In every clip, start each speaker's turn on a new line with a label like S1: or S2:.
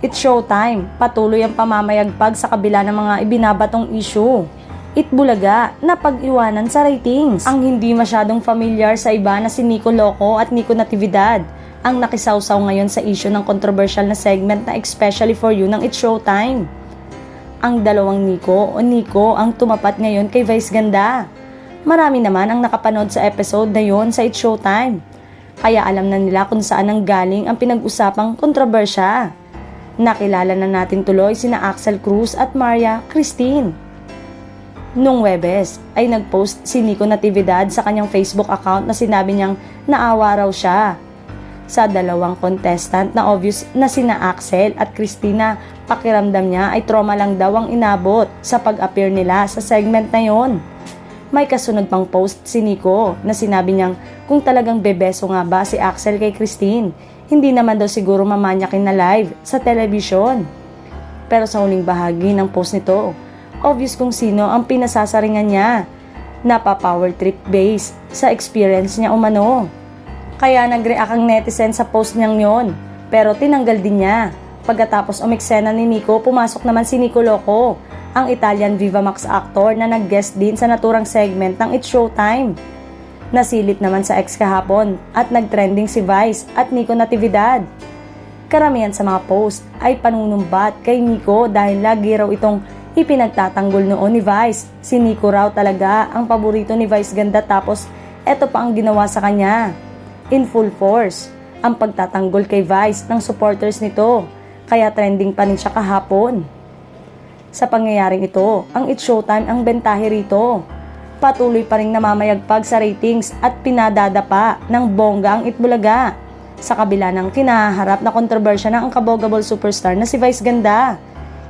S1: It's showtime, patuloy ang pamamayagpag sa kabila ng mga ibinabatong issue. Itbulaga na pag-iwanan sa ratings. Ang hindi masyadong familiar sa iba na si Nico Loco at Nico Natividad ang nakisawsaw ngayon sa issue ng controversial na segment na Especially For You ng It's Showtime. Ang dalawang Nico o Nico ang tumapat ngayon kay Vice Ganda. Marami naman ang nakapanood sa episode na yon sa It's Showtime. Kaya alam na nila kung saan ang galing ang pinag-usapang kontrobersya. Nakilala na natin tuloy sina Axel Cruz at Maria Christine. Nung Webes ay nagpost si Nico Natividad sa kanyang Facebook account na sinabi niyang naawa raw siya sa dalawang contestant na obvious na sina Axel at Christina. Pakiramdam niya ay trauma lang daw ang inabot sa pag-appear nila sa segment na yon. May kasunod pang post si Nico na sinabi niyang kung talagang bebeso nga ba si Axel kay Christine, hindi naman daw siguro mamanyakin na live sa television. Pero sa huling bahagi ng post nito, obvious kung sino ang pinasasaringan niya. Napa-power trip base sa experience niya umano. Kaya nag-react ang netizen sa post niyang yon, pero tinanggal din niya. Pagkatapos umeksena ni Nico, pumasok naman si Nico Loco, ang Italian Viva Max actor na nag-guest din sa naturang segment ng It's Showtime. Nasilip naman sa ex kahapon at nag-trending si Vice at Nico Natividad. Karamihan sa mga post ay panunumbat kay Nico dahil lagi raw itong ipinagtatanggol noon ni Vice. Si Nico raw talaga ang paborito ni Vice Ganda, tapos eto pa ang ginawa sa kanya. In full force ang pagtatanggol kay Vice ng supporters nito, kaya trending pa rin siya kahapon. Sa pangyayaring ito, ang It's Showtime ang bentahe rito. Patuloy pa rin namamayagpag sa ratings at pinadadapa ng bongga ang Itbulaga sa kabila ng kinaharap na kontrobersya ng ang kabogable superstar na si Vice Ganda.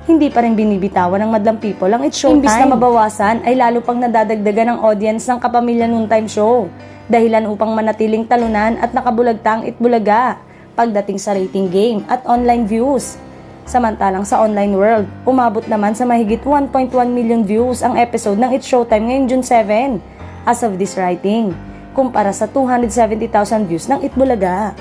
S1: Hindi pa rin binibitawan ng madlang people ang It's Showtime. Imbis na mabawasan ay lalo pang nadadagdagan ng audience ng Kapamilya Noontime Show, dahilan upang manatiling talunan at nakabulagta ang Itbulaga pagdating sa rating game at online views. Samantalang sa online world, umabot naman sa mahigit 1.1 million views ang episode ng It's Showtime ngayong June 7 as of this writing, kumpara sa 270,000 views ng Itbulaga.